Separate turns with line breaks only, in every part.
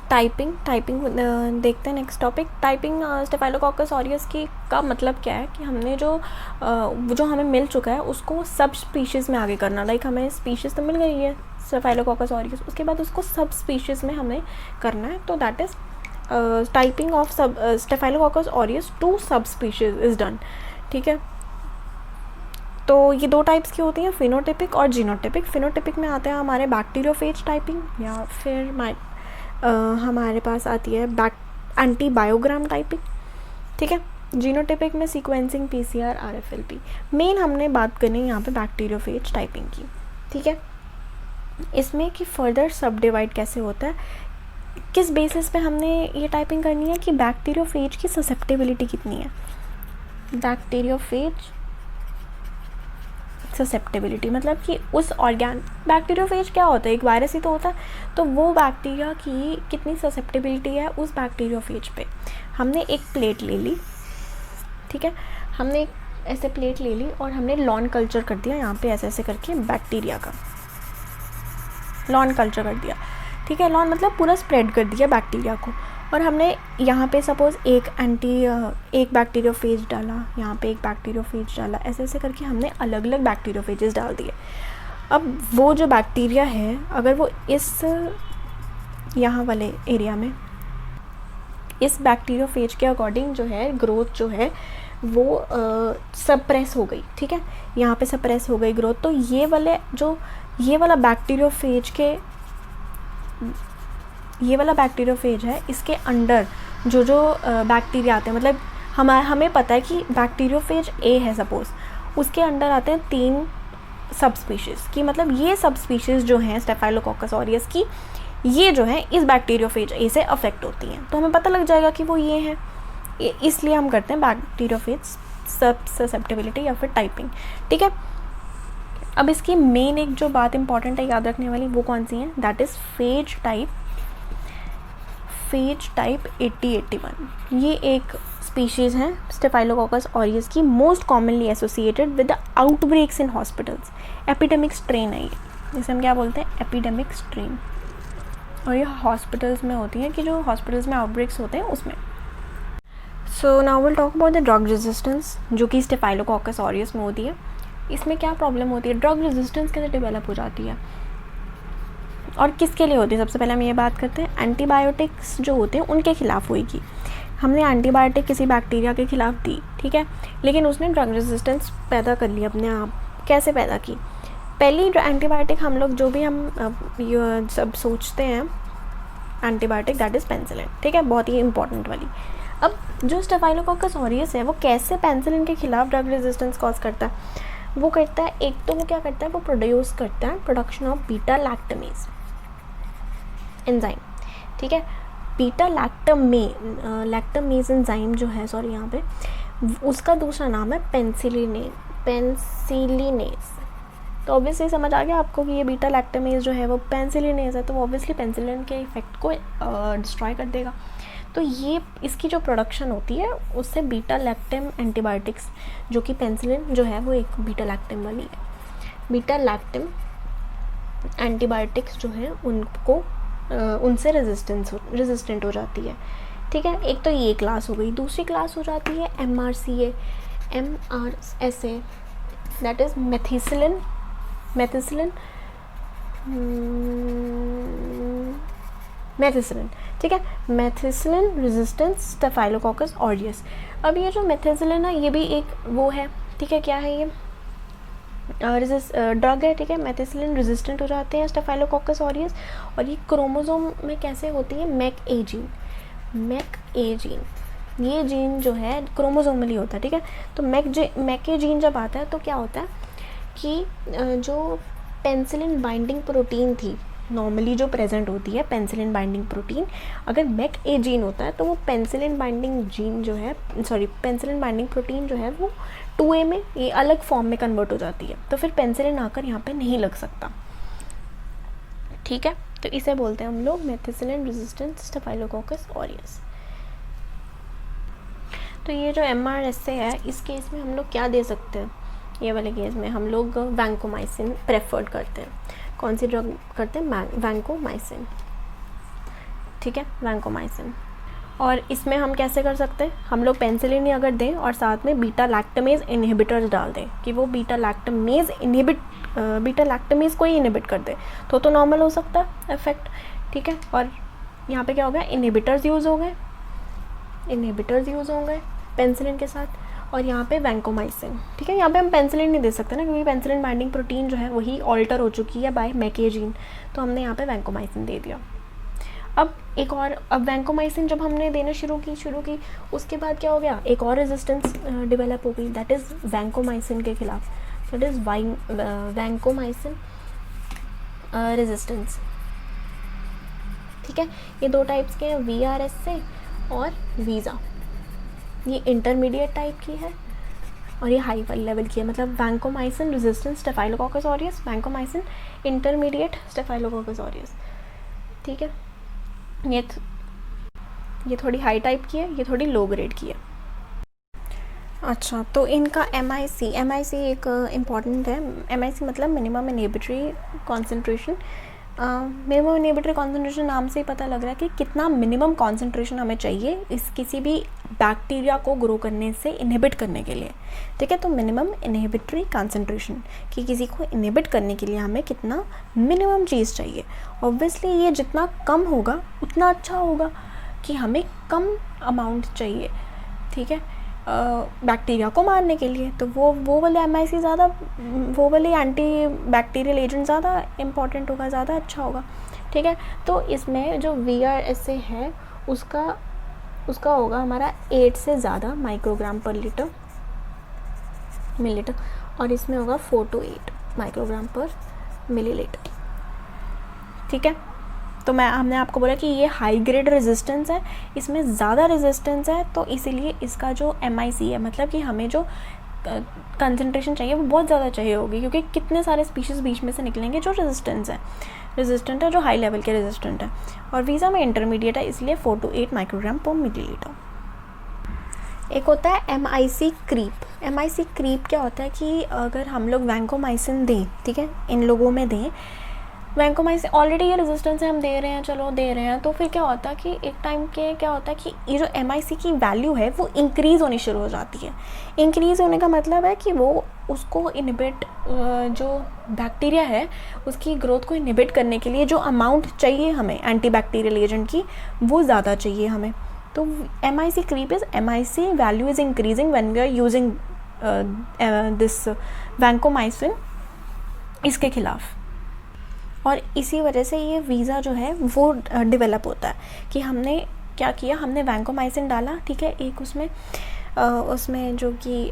Typing देखते हैं next topic. Typing staphylococcus aureus की का मतलब क्या है कि हमने जो हमें मिल चुका है उसको सब स्पीशीज़ में आगे करना। लाइक हमें स्पीशीज़ तो मिल गई है स्टेफाइलोकोकस ऑरियस, उसके बाद उसको सब स्पीशीज़ में हमें करना है। तो दैट इज़ टाइपिंग ऑफ सब स्टेफाइलोकोकस ऑरियस टू सब स्पीशीज़ इज़ डन। ठीक है, तो ये दो टाइप्स की होती हैं, फिनोटिपिक और जीनोटिपिक। फिनोटिपिक में आते हैं हमारे बैक्टीरियोफेज टाइपिंग, या फिर हमारे पास आती है एंटीबायोग्राम टाइपिंग। ठीक है, जीनोटिपिक में सीक्वेंसिंग, पीसीआर, आरएफएलपी। मेन हमने बात करनी है यहाँ पे बैक्टीरियोफेज टाइपिंग की। ठीक है, इसमें कि फर्दर सब डिवाइड कैसे होता है, किस बेसिस पे हमने ये टाइपिंग करनी है कि बैक्टीरियोफेज की ससेप्टेबिलिटी कितनी है। बैक्टीरियोफेज ससेप्टेबिलिटी मतलब कि उस बैक्टीरियोफेज क्या होता है, एक वायरस ही तो होता है, तो वो बैक्टीरिया की कितनी ससेप्टेबिलिटी है उस बैक्टीरियोफेज पे। हमने एक प्लेट ले ली, ठीक है, हमने एक ऐसे प्लेट ले ली और हमने लॉन कल्चर कर दिया यहाँ पे ऐसे करके बैक्टीरिया का लॉन कल्चर कर दिया। ठीक है, लॉन मतलब पूरा स्प्रेड कर दिया बैक्टीरिया को, और हमने यहाँ पे सपोज़ एक बैक्टीरियोफेज डाला, यहाँ पे एक बैक्टीरियोफेज डाला, ऐसे करके हमने अलग अलग बैक्टीरियोफेजेस डाल दिए। अब वो जो बैक्टीरिया है अगर वो इस यहाँ वाले एरिया में इस बैक्टीरियोफेज के अकॉर्डिंग जो है ग्रोथ जो है वो सप्रेस हो गई। ठीक है, यहाँ पे सप्रेस हो गई ग्रोथ, तो ये वाला बैक्टीरियोफेज है, इसके अंडर जो बैक्टीरिया आते हैं, मतलब हमें पता है कि बैक्टीरियोफेज ए है सपोज़, उसके अंडर आते हैं 3 सब स्पीशीज़ की, मतलब ये सब स्पीशीज़ जो हैं स्टेफाइलोकोकस ऑरियस की, ये जो है इस बैक्टीरियोफेज ए से अफेक्ट होती हैं, तो हमें पता लग जाएगा कि वो ये हैं। इसलिए हम करते हैं बैक्टीरियोफेज सब ससेप्टेबिलिटी या फिर टाइपिंग। ठीक है, अब इसकी मेन एक जो बात इंपॉर्टेंट है याद रखने वाली, वो कौन सी है, दैट इज़ फेज टाइप 8081। ये एक स्पीशीज़ है स्टेफाइलोकोकस ऑरियस की, most commonly associated with the outbreaks in hospitals. Epidemic strain है ये, जिसे हम क्या बोलते हैं, एपिडेमिक स्ट्रेन, और ये हॉस्पिटल्स में होती है कि जो हॉस्पिटल्स में आउटब्रेक्स होते हैं उसमें। So now will talk about the drug resistance, जो कि स्टेफाइलोकोकस ऑरियस में होती है। इसमें क्या प्रॉब्लम होती है, ड्रग रेजिस्टेंस कैसे डेवलप हो जाती है और किसके लिए होती है। सबसे पहले हम ये बात करते हैं, एंटीबायोटिक्स जो होते हैं उनके खिलाफ होगी। हमने एंटीबायोटिक किसी बैक्टीरिया के खिलाफ दी, ठीक है, लेकिन उसने ड्रग रेजिस्टेंस पैदा कर ली अपने आप। कैसे पैदा की, पहली एंटीबायोटिक हम लोग जो भी हम सब सोचते हैं एंटीबायोटिक, दैट इज़ पेनिसिलिन। ठीक है, बहुत ही इंपॉर्टेंट वाली। अब जो स्टेफाइलोकोकस ऑरियस है वो कैसे पेनिसिलिन के खिलाफ ड्रग रेजिस्टेंस कॉज करता है, वो करता है, एक तो वो क्या करता है, वो प्रोड्यूस करता है production of beta lactamase enzyme. ठीक है, बीटा लैक्टमेज एंजाइम जो है, सॉरी यहाँ पे उसका दूसरा नाम है पेनिसिलिनेज। तो ऑब्वियसली समझ आ गया आपको कि ये बीटा लैक्टमेज जो है वो पेनिसिलिनेज है, तो वो ऑब्वियसली पेनिसिलिन के इफेक्ट को डिस्ट्रॉय कर देगा। तो ये इसकी जो प्रोडक्शन होती है उससे बीटा लैक्टम एंटीबायोटिक्स, जो कि पेनिसिलिन जो है वो एक बीटा लैक्टम वाली है, बीटा लैक्टम एंटीबायोटिक्स जो है उनको उनसे रेजिस्टेंट हो जाती है। ठीक है, एक तो ये क्लास हो गई। दूसरी क्लास हो जाती है MRSA, दैट इज़ मेथिसिलिन ठीक है, मेथिसिलिन रेजिस्टेंस स्टेफाइलोकोकस ऑरियस। अब ये जो मेथिसिलिन है ये भी एक वो है, ठीक है, क्या है ये ड्रग है। ठीक है, मेथिसिलिन रेजिस्टेंट हो जाते हैं स्टेफाइलोकोकस ऑरियस, और ये क्रोमोसोम में कैसे होती है, मैक ए जीन, ये जीन जो है क्रोमोसोमली होता है। ठीक है, तो मैक ए जीन जब आता है तो क्या होता है कि जो पेनिसिलिन बाइंडिंग प्रोटीन थी नॉर्मली जो प्रेजेंट होती है, पेनिसिलिन बाइंडिंग प्रोटीन, अगर मैक ए जीन होता है तो वो पेनिसिलिन बाइंडिंग प्रोटीन जो है वो 2A में ये अलग फॉर्म में कन्वर्ट हो जाती है, तो फिर पेनिसिलिन आकर यहाँ पे नहीं लग सकता। ठीक है, तो इसे बोलते हैं हम लोग मेथिसिलिन रेजिस्टेंट स्टेफाइलोकोकस ऑरियस। तो ये जो MRSA है, इस केस में हम लोग क्या दे सकते हैं, ये वाले केस में हम लोग वैंकोमाइसिन प्रेफर्ड करते हैं। कौन सी ड्रग करते हैं, वैंकोमाइसिन। ठीक है, वैंकोमाइसिन। और इसमें हम कैसे कर सकते हैं, हम लोग पेनिसिलिन ही अगर दें और साथ में बीटा लैक्टमेज इनहिबिटर्स डाल दें कि वो बीटा लैक्टमेज को ही इनहिबिट कर दे तो नॉर्मल हो सकता है इफेक्ट, ठीक है। और यहाँ पे क्या हो गया, इनहिबिटर्स यूज़ हो गए पेनिसिलिन के साथ, और यहाँ पे वैंकोमाइसिन, ठीक है। यहाँ पे हम पेनिसिलिन नहीं दे सकते ना, क्योंकि पेनिसिलिन बाइंडिंग प्रोटीन जो है वही ऑल्टर हो चुकी है बाय मैकेजीन, तो हमने यहाँ पे वैंकोमाइसिन दे दिया। अब वैंकोमाइसिन जब हमने देना शुरू की उसके बाद क्या हो गया, एक और रेजिस्टेंस डेवलप हो गई, दैट इज़ वैंकोमाइसिन के खिलाफ, दैट इज़ वैंकोमाइसिन रेजिस्टेंस, ठीक है। ये दो टाइप्स के हैं, VRSA और वीज़ा। ये इंटरमीडिएट टाइप की है और ये हाई लेवल की है, मतलब vancomycin resistance staphylococcus aureus, vancomycin intermediate staphylococcus aureus, ठीक है। ये थोड़ी हाई टाइप की है, ये थोड़ी लो ग्रेड की है। अच्छा, तो इनका MIC एक इम्पॉर्टेंट है। MIC मतलब minimum inhibitory concentration. Minimum inhibitory concentration नाम से ही पता लग रहा है कि कितना मिनिमम कॉन्सेंट्रेशन हमें चाहिए इस किसी भी बैक्टीरिया को ग्रो करने से इनहिबिट करने के लिए, ठीक है। तो मिनिमम इनहिबिटरी कॉन्सेंट्रेशन कि किसी को इनहिबिट करने के लिए हमें कितना मिनिमम चीज़ चाहिए। ऑब्वियसली ये जितना कम होगा उतना अच्छा होगा कि हमें कम अमाउंट चाहिए, ठीक है, बैक्टीरिया को मारने के लिए। तो वो वाले MIC ज़्यादा, वो वाले एंटी बैक्टीरियल एजेंट ज़्यादा इम्पॉर्टेंट होगा, ज़्यादा अच्छा होगा, ठीक है। तो इसमें जो VRSA है उसका होगा हमारा 8 से ज़्यादा माइक्रोग्राम पर मिलीलीटर, और इसमें होगा 4 to 8 माइक्रोग्राम पर मिलीलीटर, ठीक है। तो हमने आपको बोला कि ये हाई ग्रेड रेजिस्टेंस है, इसमें ज़्यादा रेजिस्टेंस है, तो इसीलिए इसका जो MIC है, मतलब कि हमें जो कंसंट्रेशन चाहिए वो बहुत ज़्यादा चाहिए होगी, क्योंकि कितने सारे स्पीशीज़ बीच में से निकलेंगे जो रेजिस्टेंट है, जो हाई लेवल के रेजिस्टेंट है। और वीज़ा में इंटरमीडिएट है, इसलिए 4 to 8 माइक्रोग्राम पर मिलीलीटर। एक होता है MIC क्रीप। MIC क्रीप क्या होता है कि अगर हम लोग वैंकोमाइसिन दें, ठीक है, इन लोगों में दें वैंकोमाइसिन, ऑलरेडी ये रेजिस्टेंस है, हम दे रहे हैं, तो फिर क्या होता है कि एक टाइम के क्या होता है कि ये जो MIC की वैल्यू है वो इंक्रीज़ होनी शुरू हो जाती है। इंक्रीज़ होने का मतलब है कि वो उसको इनहिबिट, जो बैक्टीरिया है उसकी ग्रोथ को इनहिबिट करने के लिए जो अमाउंट चाहिए हमें एंटी बैक्टीरियल एजेंट की, वो ज़्यादा चाहिए हमें। तो MIC creep is MIC value is increasing when we are using this vancomycin इसके खिलाफ। और इसी वजह से ये वीज़ा जो है वो डेवलप होता है कि हमने क्या किया, हमने वैंकोमाइसिन डाला, ठीक है, एक उसमें जो कि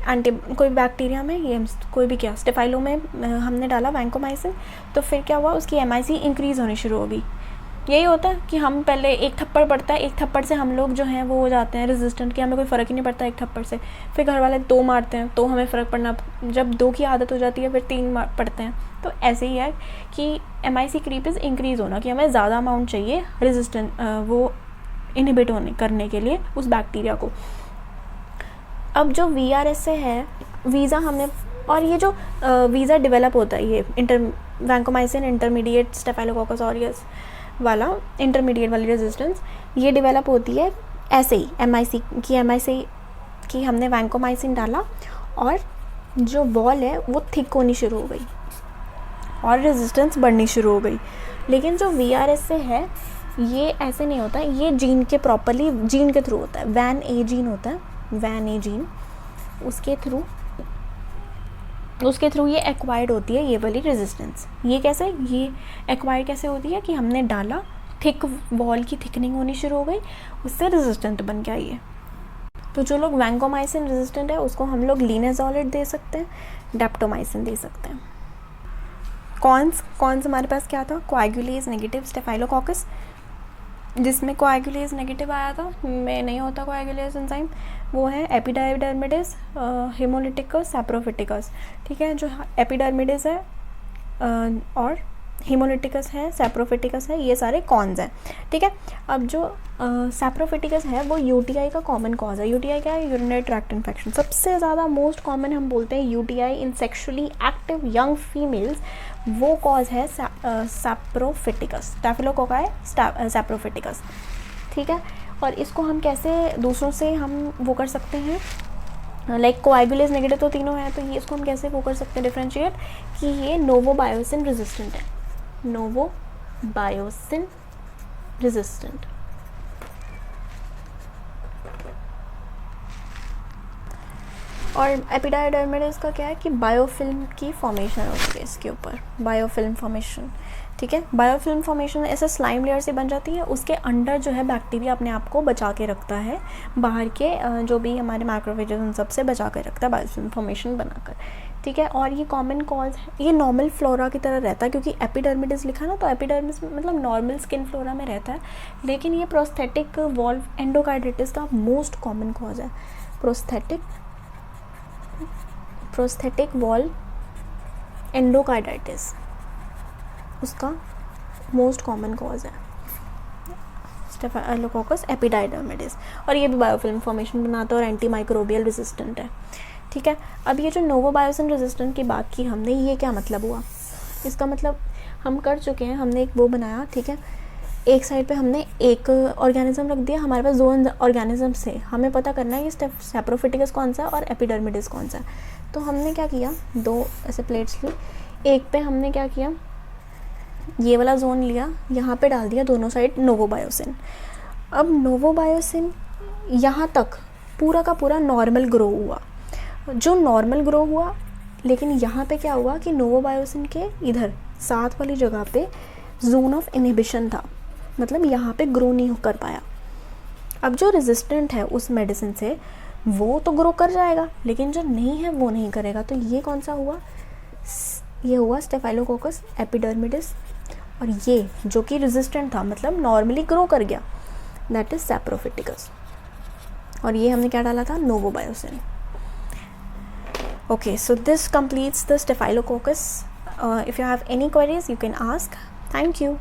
कोई बैक्टीरिया में, ये कोई भी क्या स्टेफाइलो में हमने डाला वैंकोमाइसिन, तो फिर क्या हुआ, उसकी MIC इंक्रीज़ होनी शुरू हो गई। यही होता है कि हम पहले एक थप्पड़ पड़ता है, एक थप्पड़ से हम लोग जो हैं वो हो जाते हैं रेजिस्टेंट, कि हमें कोई फ़र्क ही नहीं पड़ता एक थप्पड़ से। फिर घर वाले 2 मारते हैं तो हमें फ़र्क पड़ना, जब 2 की आदत हो जाती है फिर 3 पड़ते हैं। तो ऐसे ही है कि MIC क्रीप इज़ इंक्रीज़ होना, कि हमें ज़्यादा अमाउंट चाहिए रेजिस्टेंट वो इनहिबिट करने के लिए उस बैक्टीरिया को। अब जो VRSA है, वीज़ा हमने, और ये जो वीज़ा डेवलप होता है, ये वैंकोमाइसिन इंटरमीडिएट स्टेफाइलोकोकस ऑरियस वाला इंटरमीडिएट वाली रेजिस्टेंस, ये डेवलप होती है ऐसे ही MIC की हमने वैंकोमाइसिन डाला और जो वॉल है वो थिक होनी शुरू हो गई और रेजिस्टेंस बढ़नी शुरू हो गई। लेकिन जो VRSA है ये ऐसे नहीं होता, ये जीन के थ्रू होता है। वैन ए जीन होता है, वैन ए जीन, उसके थ्रू ये एक्वायर्ड होती है ये वाली रेजिस्टेंस। ये एक्वायर्ड कैसे होती है कि हमने डाला, थिक वॉल की थिकनिंग होनी शुरू हो गई, उससे रेजिस्टेंट बन के आई है। तो जो लोग वैंकोमाइसिन रेजिस्टेंट है उसको हम लोग लिनेज़ोलेट दे सकते हैं, डेप्टोमाइसिन दे सकते हैं। कॉन्स हमारे पास क्या था, कोएगुलेज नेगेटिव स्टेफाइलोकोकस, जिसमें कोएगुलेज नेगेटिव आया था, में नहीं होता कोएगुलेज एंजाइम, वो है एपिडर्मिडिस, हेमोलिटिकस, सैप्रोफिटिकस, ठीक है। जो एपिडर्मिडिस है और हेमोलिटिकस है, सैप्रोफिटिकस है, ये सारे कॉन्स हैं, ठीक है। अब जो सैप्रोफिटिकस है वो UTI का कॉमन कॉज है। UTI क्या है, यूरिनरी ट्रैक्ट इन्फेक्शन। सबसे ज़्यादा मोस्ट कॉमन हम बोलते हैं UTI इन सेक्शुअली एक्टिव यंग फीमेल्स, वो कॉज है सैप्रोफिटिकस, स्टैफिलोकोकाई सैप्रोफिटिकस, ठीक है। और इसको हम कैसे दूसरों से हम वो कर सकते हैं, लाइक कोएगुलेज नेगेटिव तो तीनों है, तो ये इसको हम कैसे वो कर सकते हैं डिफ्रेंशिएट कि ये नोवोबायोसिन रेजिस्टेंट है, नोवोबायोसिन रेजिस्टेंट। और एपिडायडर्मिडिस का क्या है कि बायोफिल्म की फॉर्मेशन होती है इसके ऊपर, बायोफिल्म फॉर्मेशन, ठीक है। बायोफिल्म फॉर्मेशन ऐसे स्लाइम लेयर से बन जाती है, उसके अंदर जो है बैक्टीरिया अपने आप को बचा के रखता है, बाहर के जो भी हमारे मैक्रोफेजेस उन सब से बचा के रखता है बायोफिल्म फॉर्मेशन बनाकर, ठीक है। और ये कॉमन कॉज है, ये नॉर्मल फ्लोरा की तरह रहता है, क्योंकि एपिडर्मिडिस लिखा ना, तो एपिडर्मिस मतलब नॉर्मल स्किन फ्लोरा में रहता है, लेकिन ये प्रोस्थेटिक वॉल्व एंडोकार्डिटिस का मोस्ट कॉमन कॉज है। प्रोस्थेटिक वॉल्व एंडोकार्डाइटिस उसका मोस्ट कॉमन कॉज है स्टेफाइलोकोकस एपिडायडर्मिडिस, और ये भी बायोफिल्म फॉर्मेशन बनाता है और एंटी माइक्रोबियल रेजिस्टेंट है, ठीक है। अब ये जो नोवोबायोसिन रेजिस्टेंट की बात की हमने, ये क्या मतलब हुआ, इसका मतलब हम कर चुके हैं, हमने एक वो बनाया, ठीक है। एक साइड पे हमने एक ऑर्गेनिज्म रख दिया, हमारे पास दो ऑर्गेनिज्म से हमें पता करना है कि सैप्रोफिटिकस कौन सा है और एपिडर्मिडिस कौन सा है। तो हमने क्या किया, दो ऐसे प्लेट्स ली, एक पे हमने क्या किया, ये वाला जोन लिया, यहाँ पे डाल दिया दोनों साइड नोवोबायोसिन। अब नोवोबायोसिन यहाँ तक पूरा का पूरा नॉर्मल ग्रो हुआ, जो नॉर्मल ग्रो हुआ, लेकिन यहाँ पे क्या हुआ कि नोवोबायोसिन के इधर साथ वाली जगह पे जोन ऑफ इनहिबिशन था, मतलब यहाँ पे ग्रो नहीं कर पाया। अब जो रेजिस्टेंट है उस मेडिसिन से वो तो ग्रो कर जाएगा, लेकिन जो नहीं है वो नहीं करेगा। तो ये कौन सा हुआ, ये हुआ स्टेफाइलोकोकस एपिडर्मिडिस, और ये जो कि रेजिस्टेंट था मतलब नॉर्मली ग्रो कर गया, दैट इज सैप्रोफिटिकस, और ये हमने क्या डाला था, novobiocin. Okay, so this completes the staphylococcus. If you have any queries you can ask. Thank you.